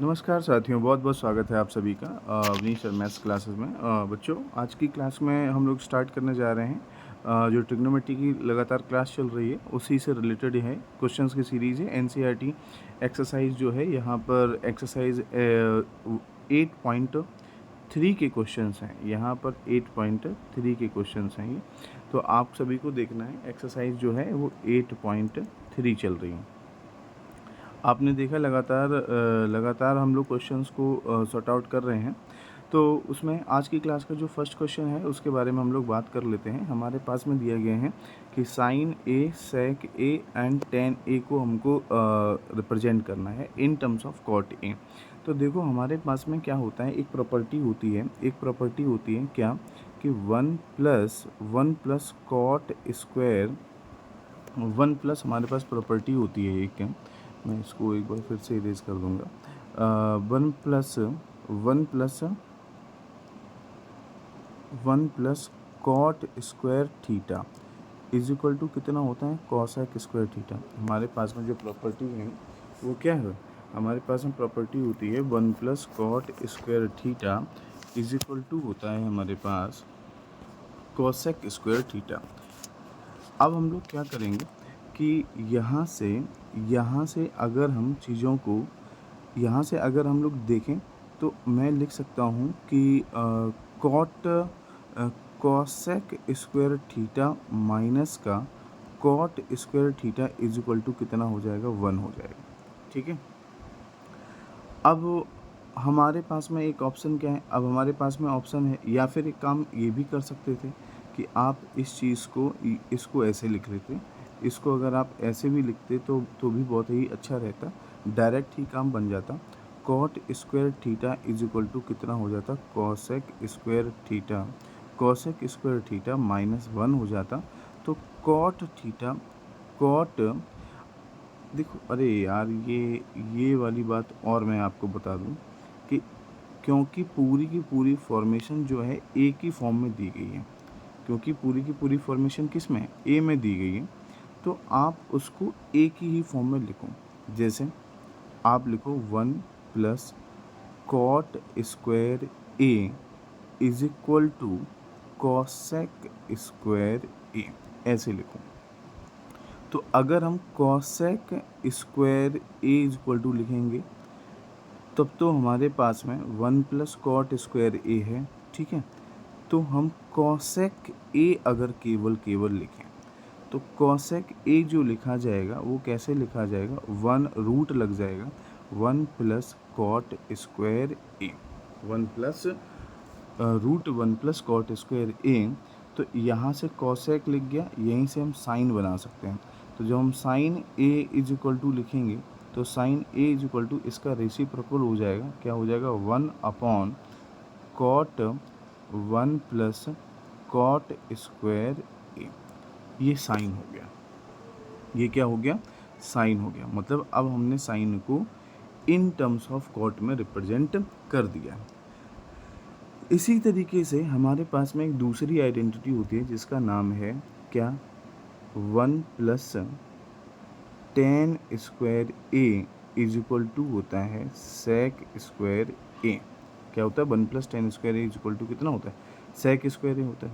नमस्कार साथियों, बहुत बहुत स्वागत है आप सभी का अवनीश सर मैथ्स क्लासेस में। बच्चों, आज की क्लास में हम लोग स्टार्ट करने जा रहे हैं जो ट्रिग्नोमेट्री की लगातार क्लास चल रही है उसी से रिलेटेड है। क्वेश्चंस की सीरीज़ है, एनसीईआरटी एक्सरसाइज जो है यहाँ पर एक्सरसाइज 8.3 के क्वेश्चंस हैं। यहाँ पर 8.3 के क्वेश्चंस हैं ये, तो आप सभी को देखना है। एक्सरसाइज जो है वो 8.3 चल रही है। आपने देखा लगातार हम लोग क्वेश्चंस को सॉर्ट आउट कर रहे हैं। तो उसमें आज की क्लास का जो फर्स्ट क्वेश्चन है उसके बारे में हम लोग बात कर लेते हैं। हमारे पास में दिया गया है कि sine A, sec A and tan A को हमको रिप्रेजेंट करना है in terms of cot A. तो देखो हमारे पास में क्या होता है, एक प्रॉपर्टी होती है क्या कि one plus cot square, one plus हमारे पास प्रॉपर्टी होती है एक, मैं इसको एक बार फिर से इरेज कर दूंगा। One plus cot square theta is equal to कितना होता है, कॉसेक स्क्वायर थीटा। हमारे पास में जो प्रॉपर्टी है वो क्या है, हमारे पास में प्रॉपर्टी होती है one plus cot square theta is equal to होता है हमारे पास कॉसेक स्क्वायर थीटा। अब हम लोग क्या करेंगे कि यहाँ से अगर हम चीज़ों को यहाँ से अगर हम लोग देखें तो मैं लिख सकता हूँ कि कॉसेक स्क्वायर थीटा माइनस का cot square theta is equal to कितना हो जाएगा, 1 हो जाएगा। ठीक है। अब हमारे पास में एक ऑप्शन क्या है, अब हमारे पास में ऑप्शन है, या फिर एक काम ये भी कर सकते थे कि आप इस चीज़ को इसको ऐसे लिख लेते। इसको अगर आप ऐसे भी लिखते तो भी बहुत ही अच्छा रहता, डायरेक्ट ही काम बन जाता। Cot square theta is equal to कितना हो जाता, कॉसेक स्क्वायर थीटा माइनस 1 हो जाता। तो कॉट थीटा, कॉट, देखो अरे यार ये वाली बात और मैं आपको बता दूं कि क्योंकि पूरी की पूरी फॉर्मेशन जो है ए की फॉर्म में दी गई है, क्योंकि पूरी की पूरी फॉर्मेशन किस में है, ए में दी गई है, तो आप उसको ए की ही फॉर्म में लिखो। जैसे आप लिखो one plus cot square A is equal to cosec square A, ऐसे लिखो। तो अगर हम cosec square A is equal to लिखेंगे तब तो हमारे पास में one plus cot square A है। ठीक है। तो हम कॉसेक ए अगर केवल लिखें तो कॉसेक ए जो लिखा जाएगा वो कैसे लिखा जाएगा, वन रूट लग जाएगा one plus cot square A, one plus root one plus cot square A. तो यहाँ से कॉसेक लिख गया, यहीं से हम साइन बना सकते हैं। तो जब हम sine A is equal to लिखेंगे तो sine A is equal to इसका रेसिप्रोकल हो जाएगा, क्या हो जाएगा, 1 cot one plus cot square A. ये साइन हो गया, ये क्या हो गया, साइन हो गया। मतलब अब हमने साइन को इन टर्म्स ऑफ कॉट में रिप्रेजेंट कर दिया। इसी तरीके से हमारे पास में एक दूसरी आइडेंटिटी होती है जिसका नाम है क्या, one plus tan square A is equal to होता है सेक स्क्वायर ए। क्या होता है, one plus tan square A is equal to कितना होता है, सेक स्क्वायर ए होता है।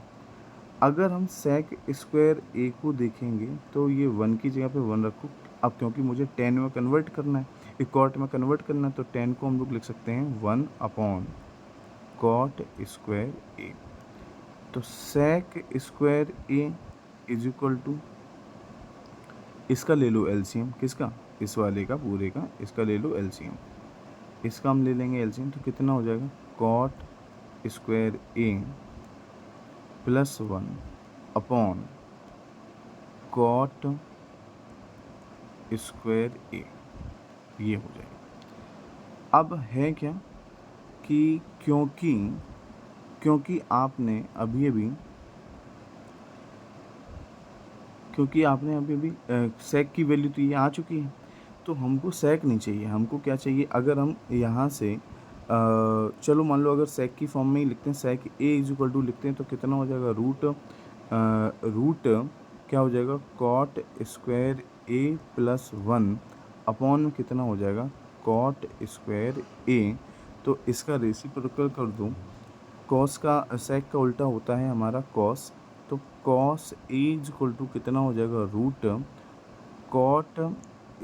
अगर हम सेक स्क्वायर ए को देखेंगे तो ये वन की जगह पे वन रखो। अब क्योंकि मुझे टेन में कन्वर्ट करना है, एक कॉट में कन्वर्ट करना है, तो टेन को हम लोग लिख सकते हैं 1 कॉट स्क्वायर ए। तो sec square A is equal to, इसका ले लो एलसीएम, किसका, इस वाले का पूरे का, इसका ले लो एलसीएम, इसका हम ले लेंगे एलसीएम। तो कितना हो जाएगा, cot square A plus 1 cot square A, ये हो जाएगा। अब है क्या कि क्योंकि आपने अभी अभी सेक की वैल्यू तो ये आ चुकी है, तो हमको सेक नहीं चाहिए। हमको क्या चाहिए, अगर हम यहाँ से चलो मान लो अगर सेक की फॉर्म में ही लिखते हैं, सेक ए इज इक्वल टू लिखते हैं, तो कितना हो जाएगा, रूट क्या हो जाएगा, cot square A plus 1 upon में कितना हो जाएगा, कॉट स्क्वायर ए, तो इसका रेसिप्रोकल कर दूँ, कॉस का सेक का उल्टा होता है हमारा कॉस, तो cos A is equal to कितना हो जाएगा, root cot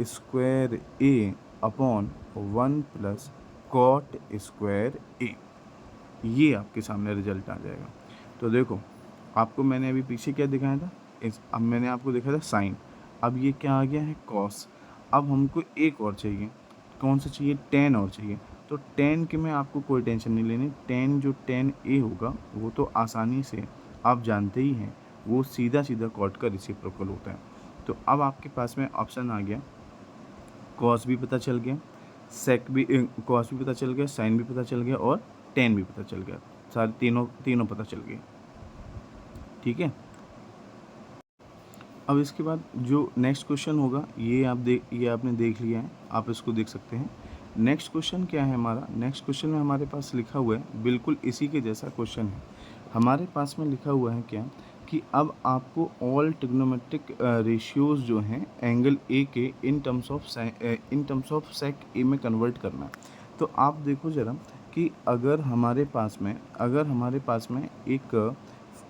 square A upon 1 plus cot square A. ये आपके सामने रिजल्ट आ जाएगा। तो देखो, आपको मैंने अभी पीछे क्या दिखाया था, अब मैंने आपको दिखाया था साइन, अब ये क्या आ गया है, कॉस। अब हमको एक और चाहिए, कौन सा चाहिए, टेन और चाहिए। तो टेन के में आपको कोई टेंशन नहीं लेनी, टेन जो टेन ए होगा वो तो आसानी से आप जानते ही हैं, वो सीधा सीधा कॉट का रेसिप्रोकल होता है। तो अब आपके पास में ऑप्शन आ गया, कॉस भी पता चल गया, सेक भी, कॉस भी पता चल गया, साइन भी पता चल गया और टेन भी पता चल गया, सारे तीनों पता चल गए। ठीक है। अब इसके बाद जो नेक्स्ट क्वेश्चन होगा, ये आपने देख लिया है, आप इसको देख सकते हैं। नेक्स्ट क्वेश्चन क्या है हमारा, नेक्स्ट क्वेश्चन में हमारे पास लिखा हुआ है, बिल्कुल इसी के जैसा क्वेश्चन है। हमारे पास में लिखा हुआ है क्या, कि अब आपको ऑल ट्रिग्नोमेट्रिक रेशियोज जो हैं एंगल ए के इन टर्म्स ऑफ सेक ए में कन्वर्ट करना है। तो आप देखो ज़रा कि अगर हमारे पास में एक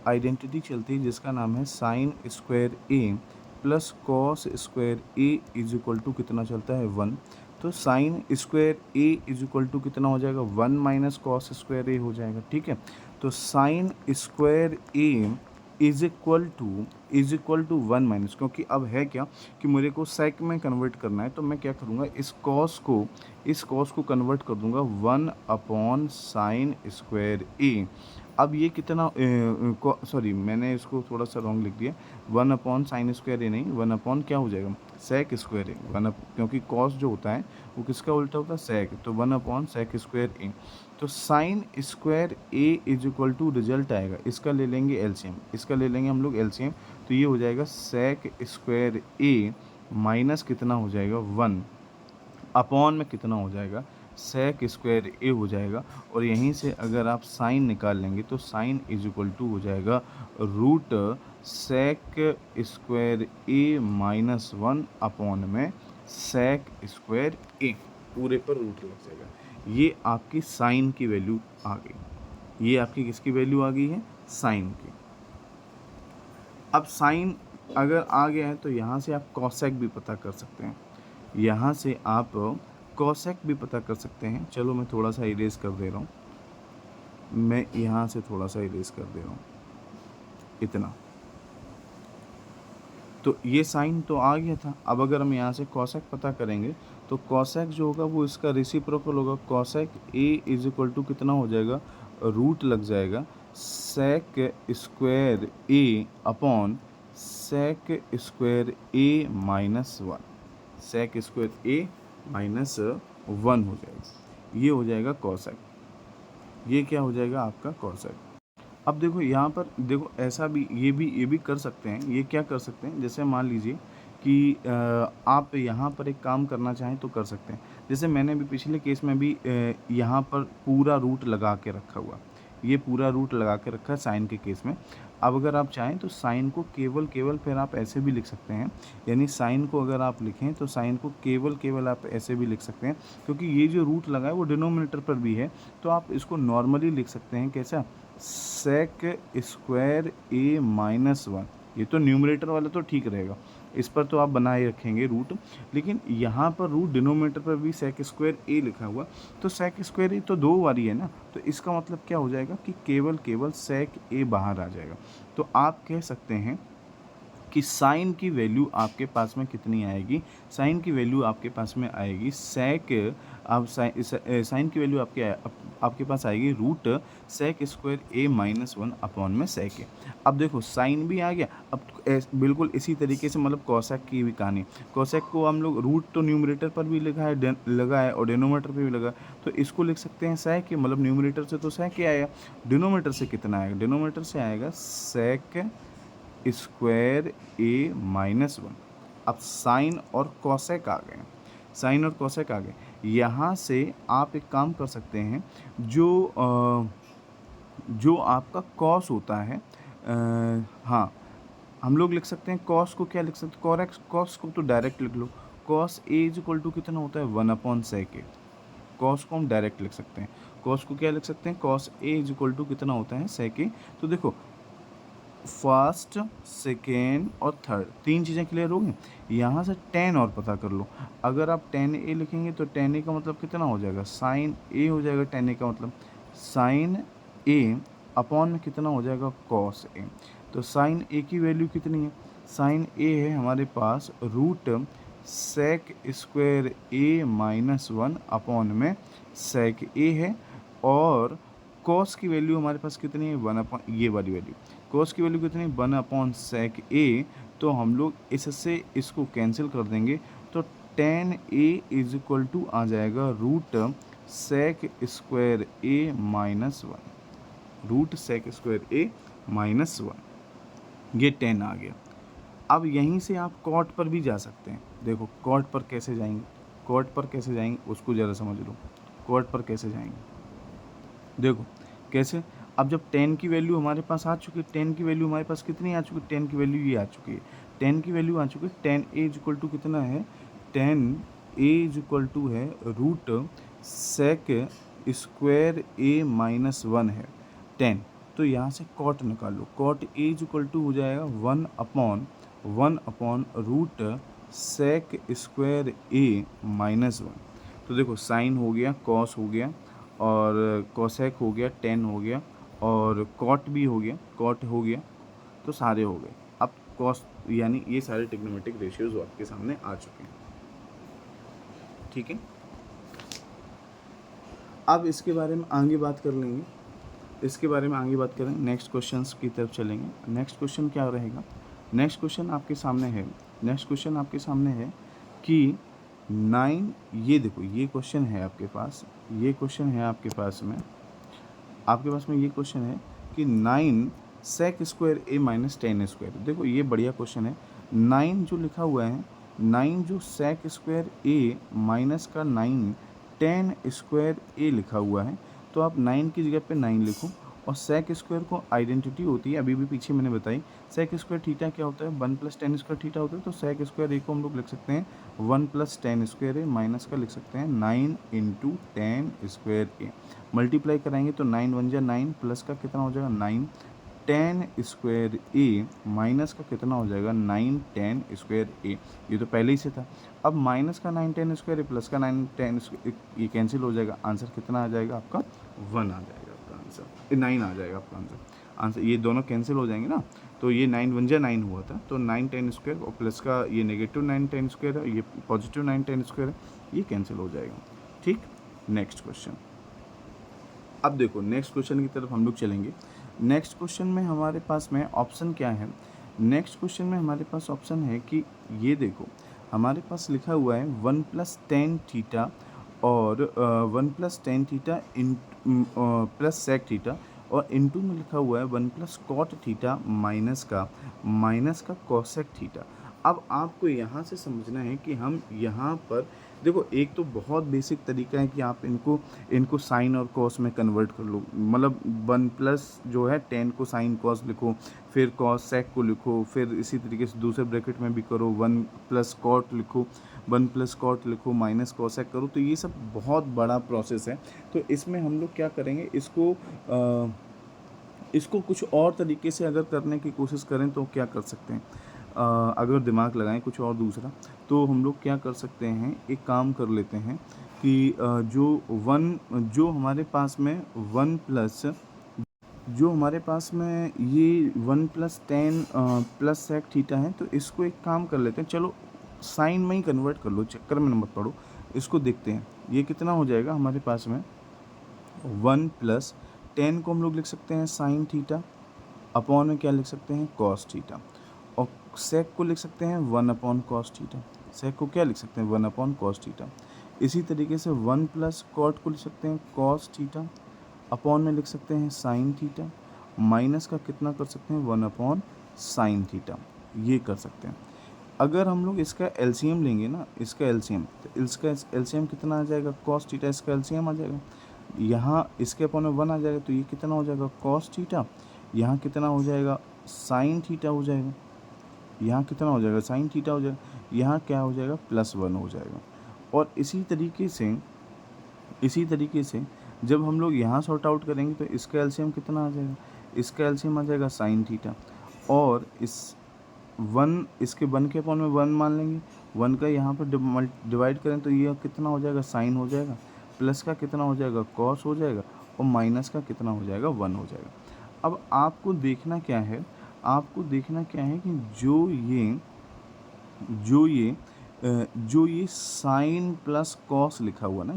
आइडेंटिटी चलती है जिसका नाम है sine square A plus cos square A is equal to कितना चलता है, 1। तो sine square A is equal to कितना हो जाएगा, 1 माइनस कॉस स्क्वायर ए हो जाएगा। ठीक है। तो sine square A is equal to 1 minus, क्योंकि अब है क्या कि मेरे को सेक में कन्वर्ट करना है, तो मैं क्या करूँगा, इस कॉस को कन्वर्ट कर दूंगा 1 अपॉन साइन स्क्वायर ए। अब ये कितना, सॉरी मैंने इसको थोड़ा सा रॉन्ग लिख दिया, 1 अपॉन साइन स्क्वायर ए नहीं, 1 अपॉन क्या हो जाएगा, सेक स्क्वायर ए, क्योंकि कॉस जो होता है वो किसका उल्टा होता है, सेक, तो 1 अपॉन सेक स्क्वायर ए। तो sine square A is equal to result आएगा, इसका ले लेंगे एलसीएम, हम लोग एलसीएम, तो ये हो जाएगा सेक स्क्वायर ए माइनस कितना हो जाएगा, 1 अपॉन में कितना हो जाएगा, सेक स्क्वायर ए हो जाएगा। और यहीं से अगर आप साइन निकाल लेंगे तो साइन इज इक्वल टू हो जाएगा root sec square A minus 1 upon में सेक स्क्वायर ए, पूरे पर रूट लग जाएगा। ये आपकी साइन की वैल्यू आ गई, ये आपकी किसकी वैल्यू आ गई है, साइन की। अब साइन अगर आ गया है तो यहाँ से आप कॉसेक भी पता कर सकते हैं, यहाँ से आप कॉसेक भी पता कर सकते हैं। चलो मैं थोड़ा सा इरेज कर दे रहा हूँ, मैं यहाँ से थोड़ा सा इरेज कर दे रहा हूँ, इतना। तो ये साइन तो आ गया था, अब अगर हम यहाँ से कॉसेक पता करेंगे तो कॉसेक जो होगा वो इसका रेसिप्रोकल होगा, cosec A is equal to कितना हो जाएगा, रूट लग जाएगा sec square A upon sec square A minus 1, sec square A minus 1 हो जाएगा, ये हो जाएगा कॉसेक, ये क्या हो जाएगा आपका कॉसेक। अब देखो यहाँ पर देखो, ऐसा भी ये भी कर सकते हैं, ये क्या कर सकते हैं, जैसे मान लीजिए कि आप यहाँ पर एक काम करना चाहें तो कर सकते हैं। जैसे मैंने भी पिछले केस में भी यहाँ पर पूरा रूट लगा के रखा हुआ, ये पूरा रूट लगा के रखा है साइन के केस में। अब अगर आप चाहें तो साइन को केवल फिर आप ऐसे भी लिख सकते हैं, यानी साइन को अगर आप लिखें तो साइन को केवल आप ऐसे भी लिख सकते हैं, क्योंकि ये जो रूट लगा है वो डिनोमिनेटर पर भी है, तो आप इसको नॉर्मली लिख सकते हैं कैसा, सेक स्क्वायर ए माइनस 1। ये तो न्यूमरेटर वाला तो ठीक रहेगा, इस पर तो आप बनाए रखेंगे रूट, लेकिन यहाँ पर रूट डिनोमिनेटर पर भी सेक स्क्वायर ए लिखा हुआ, तो सेक स्क्वायर ए तो 2 बारी है ना, तो इसका मतलब क्या हो जाएगा कि केवल सेक ए बाहर आ जाएगा। तो आप कह सकते हैं कि साइन की वैल्यू आपके पास में कितनी आएगी, साइन की वैल्यू आपके पास में आएगी सेक, अब साइन की वैल्यू आपके पास आएगी root sec square A minus 1 upon में सेक ए। अब देखो साइन भी आ गया, अब बिल्कुल इसी तरीके से मतलब कॉसेक की भी कहानी, कॉसेक को हम लोग रूट तो न्यूमरेटर पर भी लगा है और डिनोमिनेटर पर भी लगा, तो इसको लिख सकते हैं सेक ए, मतलब न्यूमरेटर से तो सेक ए आएगा, डिनोमिनेटर से कितना आएगा, डिनोमिनेटर से आएगा सेक स्क्वायर ए माइनस 1। अब साइन और कॉसेक आ गए, साइन और कॉसेक आ गए। यहाँ से आप एक काम कर सकते हैं, जो आपका कॉस होता है, हाँ हम लोग लिख सकते हैं कॉस को, क्या लिख सकते हैं, कॉस को तो डायरेक्ट लिख लो, cos A is equal to कितना होता है 1/sec ए। कॉस को हम डायरेक्ट लिख सकते हैं, कॉस को क्या लिख सकते हैं, cos A is equal to कितना होता है sec ए। तो देखो फर्स्ट सेकेंड और थर्ड तीन चीज़ें क्लियर हो गई। यहाँ से tan और पता कर लो। अगर आप tan ए लिखेंगे तो tan ए का मतलब कितना हो जाएगा, sin ए हो जाएगा। tan ए का मतलब sin ए अपॉन में कितना हो जाएगा, cos ए। तो sin ए की वैल्यू कितनी है, sin ए है हमारे पास root sec square A minus 1 upon में sec ए है। और cos की वैल्यू हमारे पास कितनी है, 1 अपॉन ये वाली वैल्यू, cos की वैल्यू कितनी, 1/sec ए। तो हम लोग इससे इसको कैंसिल कर देंगे तो tan A is equal to आ जाएगा root sec square A minus 1, root sec square A minus 1, ये tan आ गया। अब यहीं से आप cot पर भी जा सकते हैं। देखो cot पर कैसे जाएंगे, cot पर कैसे जाएंगे उसको ज़रा समझ लो। cot पर कैसे जाएंगे, देखो कैसे। अब जब tan की वैल्यू हमारे पास आ चुकी है, tan की वैल्यू हमारे पास कितनी आ चुकी है, tan की वैल्यू ये आ चुकी है, tan की वैल्यू आ चुकी है। tan A is equal to कितना है, tan A is equal to है root sec square A minus 1 है tan। तो यहाँ से cot निकाल लो, cot A is equal to हो जाएगा 1/1 root sec square A minus 1। तो देखो साइन हो गया, cos हो गया, और cosec हो गया, tan हो गया, और cot भी हो गया, cot हो गया, तो सारे हो गए। अब cos यानी ये सारे ट्रिग्नोमेट्रिक रेशियोज आपके सामने आ चुके हैं, ठीक है। अब इसके बारे में आगे बात कर लेंगे, इसके बारे में आगे बात करेंगे, नेक्स्ट क्वेश्चंस की तरफ चलेंगे। नेक्स्ट क्वेश्चन क्या रहेगा, नेक्स्ट क्वेश्चन आपके सामने है, नेक्स्ट क्वेश्चन आपके सामने है कि 9, ये देखो ये क्वेश्चन है आपके पास, ये क्वेश्चन है आपके पास में, आपके पास में ये क्वेश्चन है कि 9 sec square A minus tan square. देखो ये बढ़िया क्वेश्चन है। 9 जो लिखा हुआ है, 9 जो sec स्क्वायर ए माइनस का 9 tan स्क्वायर ए लिखा हुआ है, तो आप 9 की जगह पे 9 लिखो। और sec स्क्वायर को आइडेंटिटी होती है, अभी भी पीछे मैंने बताई, sec स्क्वायर थीटा क्या होता है, 1 + tan स्क्वायर थीटा होता है। तो sec स्क्वायर ए को हम लोग लिख सकते हैं 1 + tan स्क्वायर ए, माइनस का लिख सकते हैं 9 × tan स्क्वायर ए। मल्टीप्लाई कराएंगे तो 9 × 1 = 9, प्लस का कितना हो जाएगा 9 tan स्क्वायर ए, माइनस का कितना हो जाएगा 9 tan स्क्वायर ए। ये तो पहले ही से था। अब माइनस का 9 tan स्क्वायर ए प्लस का 9 tan ये कैंसिल हो जाएगा। आंसर कितना आ जाएगा आपका, 1 आ जाएगा आपका आंसर, 9 आ जाएगा आपका आंसर। ये दोनों कैंसिल हो जाएंगे ना, तो ये 9 × 1 = 9 हुआ था, तो 9 tan स्क्वायर और प्लस का ये नेगेटिव 9 tan स्क्वायर है, ये पॉजिटिव 9 tan स्क्वायर है, ये कैंसिल हो जाएगा, ठीक। नेक्स्ट क्वेश्चन, अब देखो नेक्स्ट क्वेश्चन की तरफ हम लोग चलेंगे। नेक्स्ट क्वेश्चन में हमारे पास में ऑप्शन क्या है, नेक्स्ट क्वेश्चन में हमारे पास ऑप्शन है कि ये देखो हमारे पास लिखा हुआ है 1 + tan थीटा और 1 + tan theta plus sec theta, और इनटू में लिखा हुआ है 1 + cot थीटा माइनस का cosec थीटा। अब आपको यहाँ से समझना है कि हम यहाँ पर देखो, एक तो बहुत बेसिक तरीका है कि आप इनको साइन और कॉस में कन्वर्ट कर लो। मतलब 1+ जो है tan को साइन कॉस लिखो, फिर cos sec को लिखो, फिर इसी तरीके से दूसरे ब्रैकेट में भी करो, 1 + cot लिखो, 1 + cot लिखो, माइनस cosec करो। तो ये सब बहुत बड़ा प्रोसेस है। तो इसमें हम लोग क्या करेंगे, इसको कुछ और तरीके से अगर करने की कोशिश करें तो क्या कर सकते हैं, अगर दिमाग लगाएं कुछ और दूसरा, तो हम लोग क्या कर सकते हैं, एक काम कर लेते हैं कि जो हमारे पास में 1 प्लस जो हमारे पास में ये 1 + tan प्लस sec थीटा है, तो इसको एक काम कर लेते हैं, चलो साइन में ही कन्वर्ट कर लो, चक्कर में मत पड़ो, इसको देखते हैं। ये कितना हो जाएगा हमारे पास में 1 + tan को हम लोग लिख सकते हैं साइन थीटा, अपॉन में क्या लिख सकते हैं cos थीटा, और sec को लिख सकते हैं 1/cos थीटा। sec को क्या लिख सकते हैं 1/cos थीटा। इसी तरीके से 1 + cot को लिख सकते हैं cos थीटा, अपॉन में लिख सकते हैं साइन थीटा, माइनस का कितना कर सकते हैं 1/sin थीटा, ये कर सकते हैं। अगर हम लोग इसका एलसीएम लेंगे ना, इसका एलसीएम, तो इसका एलसीएम कितना आ जाएगा cos थीटा, इसका एलसीएम आ जाएगा, यहाँ इसके अपॉन में 1 आ जाएगा, तो ये कितना हो जाएगा cos थीटा, यहाँ कितना हो जाएगा साइन थीटा हो जाएगा, यहाँ कितना हो जाएगा साइन थीटा हो जाएगा। यहाँ क्या हो जाएगा, +1 हो जाएगा। और इसी तरीके से जब हम लोग यहाँ सॉर्ट आउट करेंगे तो इसका एलसीएम कितना आ जाएगा, इसका एलसीएम आ जाएगा साइन थीटा, और इस 1 इसके 1 के अपॉन में 1 मान लेंगे, 1 का यहाँ पर डिवाइड करें तो ये कितना हो जाएगा, साइन हो जाएगा, प्लस का कितना हो जाएगा, कॉस हो जाएगा, और माइनस का कितना हो जाएगा, 1 हो जाएगा। अब आपको देखना क्या है, कि जो ये साइन प्लस कॉस लिखा हुआ ना,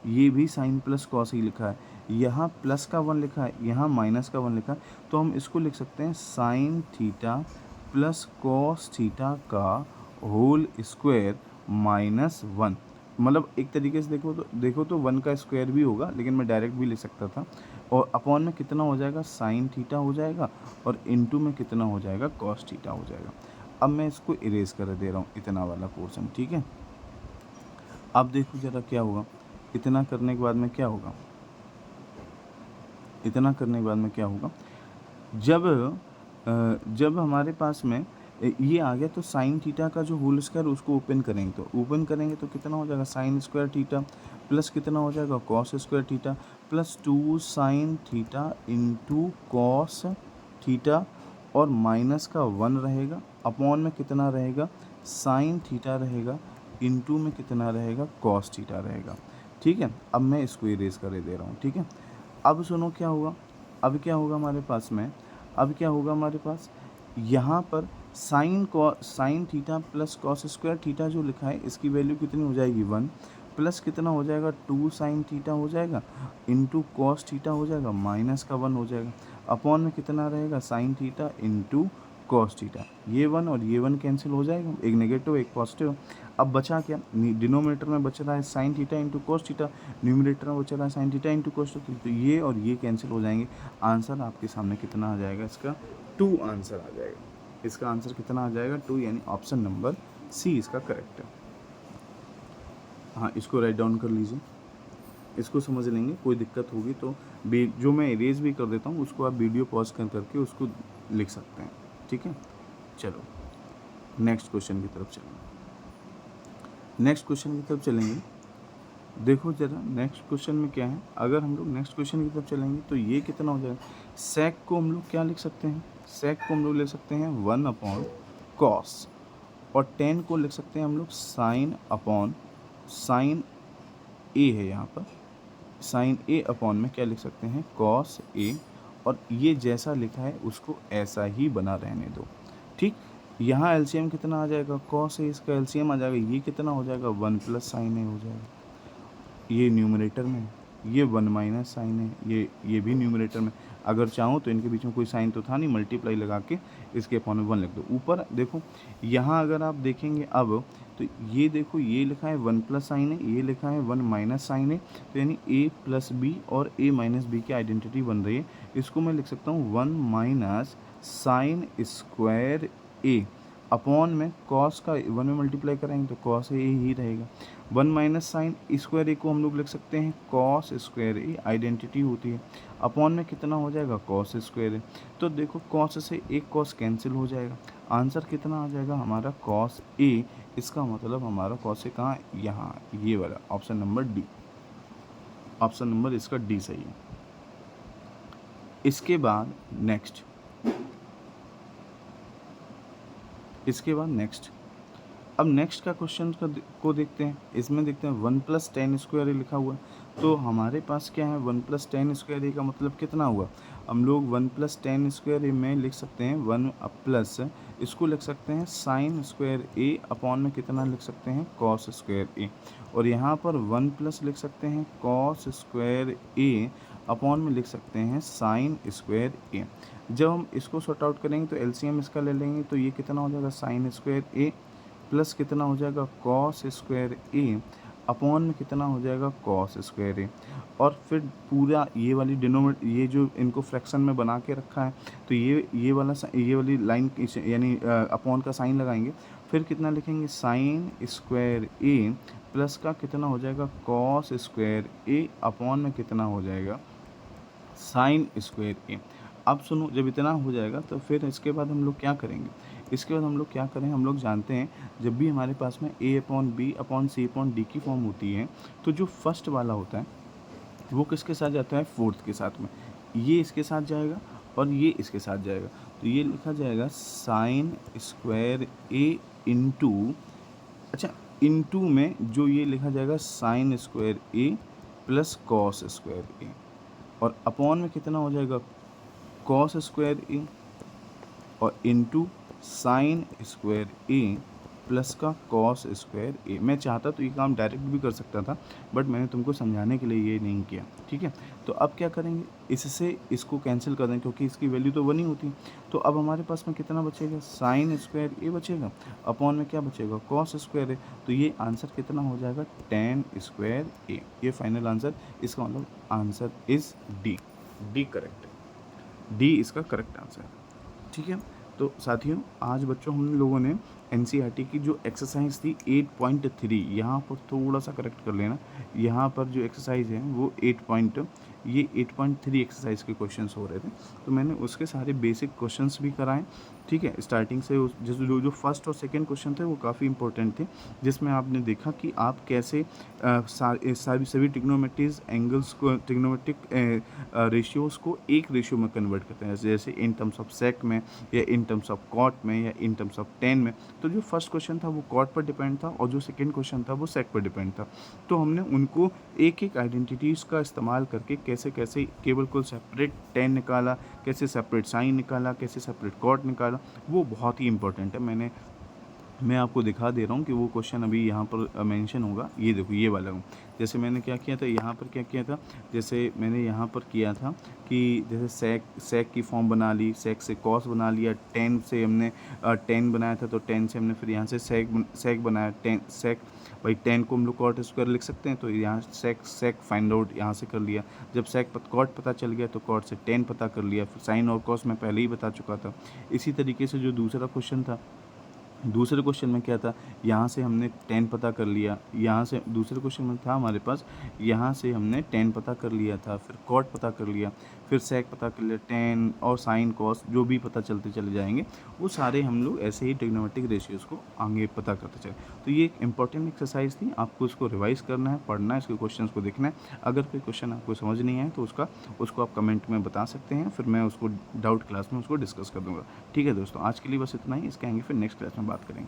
ये भी साइन प्लस कॉस ही लिखा है, यहाँ प्लस का 1 लिखा है, यहाँ माइनस का 1 लिखा है, तो हम इसको लिख सकते हैं sine theta plus cos theta का होल स्क्वायर -1। मतलब एक तरीके से देखो तो 1 का स्क्वायर भी होगा, लेकिन मैं डायरेक्ट भी लिख सकता था, और अपॉन में कितना हो जाएगा, साइन थीटा हो जाएगा, और इनटू में कितना हो जाएगा, कॉस थीटा हो जाएगा। अब मैं इसको इरेज कर दे रहा हूँ, इतना वाला पोर्शन, ठीक है। अब देखो ज़रा क्या होगा, इतना करने के बाद में क्या होगा, जब हमारे पास में ये आ गया तो साइन थीटा का जो होल स्क्वायर उसको ओपन करेंगे तो कितना हो जाएगा, साइन स्क्वायर थीटा प्लस कितना हो जाएगा, cos square theta, plus 2 sine theta into cos theta, और माइनस का 1 रहेगा, अपॉन में कितना रहेगा, साइन थीटा रहेगा, इंटू में कितना रहेगा, कॉस थीटा रहेगा, ठीक है। अब मैं इसको इरेज कर दे रहा हूँ, ठीक है। अब सुनो क्या होगा, अब क्या होगा हमारे पास, यहाँ पर sine theta plus cos square theta जो लिखा है इसकी वैल्यू कितनी हो जाएगी, 1, प्लस कितना हो जाएगा, 2 साइन थीटा हो जाएगा, इंटू कॉस थीटा हो जाएगा, माइनस का 1 हो जाएगा, अपॉन में कितना रहेगा, sine theta into cos theta, ये 1 और ये 1 कैंसिल हो जाएगा, एक नेगेटिव एक पॉजिटिव। अब बचा क्या, डिनोमिनेटर में बच रहा है sine theta into cos theta, numerator में बच रहा है sine theta into cos theta, तो ये और ये कैंसिल हो जाएंगे। आंसर आपके सामने कितना आ जाएगा, इसका 2 आंसर आ जाएगा। इसका आंसर कितना आ जाएगा, 2, यानी ऑप्शन नंबर सी इसका करेक्ट है। हाँ, इसको राइट डाउन कर लीजिए, इसको समझ लेंगे, कोई दिक्कत होगी तो जो मैं इरेज भी कर देता हूँ उसको आप वीडियो पॉज करके उसको लिख सकते हैं, ठीक है। चलो नेक्स्ट क्वेश्चन की तरफ चलेंगे। देखो ज़रा नेक्स्ट क्वेश्चन में क्या है, अगर हम लोग नेक्स्ट क्वेश्चन की तरफ चलेंगे तो ये कितना हो जाएगा, सेक को हम लोग क्या लिख सकते हैं, ले सकते हैं 1 अपॉन कॉस, और 10 को लिख सकते हैं हम लोग साइन ए है, यहाँ पर साइन ए अपॉन में क्या लिख सकते हैं, कॉस ए, और ये जैसा लिखा है उसको ऐसा ही बना रहने दो, ठीक। यहाँ एलसीएम कितना आ जाएगा, कॉस ए, इसका एलसीएम आ जाएगा, ये कितना हो जाएगा, 1 प्लस साइन ए हो जाएगा, ये न्यूमरेटर में, ये 1 माइनस साइन है, ये भी न्यूमरेटर में। अगर चाहो तो इनके बीच में कोई साइन तो था नहीं, मल्टीप्लाई लगा के इसके अपॉन में 1 लिख दो। ऊपर देखो, यहाँ अगर आप देखेंगे अब तो ये देखो, ये लिखा है 1 प्लस साइन है, ये लिखा है 1 माइनस साइन है, तो यानी a प्लस बी और a माइनस बी की आइडेंटिटी बन रही है। इसको मैं लिख सकता हूँ 1 minus sign square A, upon में कॉस का 1 में मल्टीप्लाई करेंगे तो कॉस ए ही रहेगा। 1 माइनस साइन स्क्वायर ए को हम लोग लिख सकते हैं कॉस स्क्वायर ए, आइडेंटिटी होती है, अपॉन में कितना हो जाएगा, कॉस स्क्वायर ए। तो देखो कॉस से एक कॉस कैंसिल हो जाएगा, आंसर कितना आ जाएगा हमारा, कॉस ए। इसका मतलब हमारा कॉस ए कहाँ, यहाँ, ये वाला option number D, option number इसका डी सही है। इसके बाद नेक्स्ट अब नेक्स्ट का क्वेश्चन को देखते हैं। इसमें देखते हैं 1 प्लस टेन स्क्वायर ए लिखा हुआ है, तो हमारे पास क्या है, 1 प्लस टेन स्क्वायर ए का मतलब कितना हुआ, हम लोग 1 प्लस टेन स्क्वायर ए में लिख सकते हैं 1 प्लस, इसको लिख सकते हैं साइन स्क्वायर ए, अपॉन में कितना लिख सकते हैं, कॉस स्क्वायर ए, और यहाँ पर 1 प्लस लिख सकते हैं कॉस स्क्वायर ए, अपॉन में लिख सकते हैं साइन स्क्वायर ए। जब हम इसको सॉर्ट आउट करेंगे तो एलसीएम इसका ले लेंगे, तो ये कितना हो जाएगा, साइन स्क्वायर ए प्लस कितना हो जाएगा, कॉस स्क्वायर ए, अपॉन में कितना हो जाएगा, कॉस स्क्वायर ए, और फिर पूरा ये वाली ये जो इनको फ्रैक्शन में बना के रखा है, तो ये वाली लाइन यानी अपॉन का साइन लगाएंगे, फिर कितना लिखेंगे, साइन स्क्वायर ए प्लस का कितना हो जाएगा, कॉस स्क्वायर ए, अपॉन में कितना हो जाएगा, साइन स्क्वायर ए। अब सुनो, जब इतना हो जाएगा तो फिर इसके बाद हम लोग क्या करेंगे, इसके बाद हम लोग क्या करें, हम लोग जानते हैं जब भी हमारे पास में a/b/c/d की फॉर्म होती है, तो जो फर्स्ट वाला होता है वो किसके साथ जाता है, फोर्थ के साथ में। ये इसके साथ जाएगा और ये इसके साथ जाएगा, तो ये लिखा जाएगा साइन स्क्वायर ए इंटू, अच्छा इंटू में जो ये लिखा जाएगा sign square A plus cos square ए, और अपॉन में कितना हो जाएगा, कॉस स्क्वायर ए और into sine square A plus का कॉस स्क्वायर ए। मैं चाहता तो ये काम डायरेक्ट भी कर सकता था, बट मैंने तुमको समझाने के लिए ये नहीं किया, ठीक है। तो अब क्या करेंगे, इससे इसको कैंसिल कर दें क्योंकि इसकी वैल्यू तो 1 ही होती है। तो अब हमारे पास में कितना बचेगा, साइन स्क्वायर ए बचेगा, अपॉन में क्या बचेगा, कॉस स्क्वायर ए। तो ये आंसर कितना हो जाएगा, टेन स्क्वायर ए। ये फाइनल आंसर, इसका मतलब answer is D. D correct है, डी इसका करेक्ट आंसर है, ठीक है। तो साथियों आज बच्चों हम लोगों ने एनसीईआरटी की जो एक्सरसाइज थी 8.3, यहाँ पर थोड़ा सा करेक्ट कर लेना, यहाँ पर जो एक्सरसाइज है वो 8.3 एक्सरसाइज के क्वेश्चंस हो रहे थे, तो मैंने उसके सारे बेसिक क्वेश्चंस भी कराएं, ठीक है। स्टार्टिंग से जो फर्स्ट और सेकंड क्वेश्चन थे वो काफ़ी इंपॉर्टेंट थे, जिसमें आपने देखा कि आप कैसे सभी ट्रिग्नोमेट्रीज एंगल्स को, ट्रिग्नोमेट्रिक रेशियोज़ को एक रेशियो में कन्वर्ट करते हैं, जैसे इन टर्म्स ऑफ सेक में या इन टर्म्स ऑफ कॉट में या इन टर्म्स ऑफ टेन में। तो जो फर्स्ट क्वेश्चन था वो कॉट पर डिपेंड था और जो सेकंड क्वेश्चन था वो सेक पर डिपेंड था। तो हमने उनको एक एक आइडेंटिटीज़ का इस्तेमाल करके कैसे कैसे केवल को सेपरेट टेन निकाला, कैसे सेपरेट साइन निकाला, कैसे सेपरेट कॉट निकाला, वो बहुत ही इंपॉर्टेंट है। मैं आपको दिखा दे रहा हूँ कि वो क्वेश्चन अभी यहाँ पर मेंशन होगा। ये देखो ये वाला हूँ, जैसे मैंने क्या किया था यहाँ पर, क्या किया था, जैसे मैंने यहाँ पर किया था कि जैसे सेक की फॉर्म बना ली, सेक से कॉस बना लिया, टेन से हमने टेन बनाया था, तो टेन से हमने फिर यहाँ से सेक बनाया, टेन सेक, भाई टेन को हम लोग कॉट स्क्वायर लिख सकते हैं, तो यहाँ सेक फाइंड आउट यहाँ से कर लिया। जब कॉट पता चल गया तो कॉट से टेन पता कर लिया, फिर साइन और कॉस मैं पहले ही बता चुका था। इसी तरीके से जो दूसरा क्वेश्चन था, दूसरे क्वेश्चन में क्या था, यहाँ से हमने टेन पता कर लिया, यहाँ से दूसरे क्वेश्चन में था हमारे पास, यहाँ से हमने टेन पता कर लिया था, फिर कॉट पता कर लिया, फिर सेक पता कर लिया, टेन और साइन कॉस जो भी पता चलते चले जाएंगे, वो सारे हम लोग ऐसे ही ट्रिग्नोमेट्रिक रेशियोज़ को आगे पता करते चले। तो ये एक इंपॉर्टेंट एक्सरसाइज थी, आपको इसको रिवाइज़ करना है, पढ़ना है, इसके क्वेश्चन को देखना है। अगर कोई क्वेश्चन आपको समझ नहीं आए तो उसको आप कमेंट में बता सकते हैं, फिर मैं उसको डाउट क्लास में उसको डिस्कस कर दूँगा। ठीक है दोस्तों, आज के लिए बस इतना ही, इसके आगे फिर नेक्स्ट क्लास में बात करेंगे।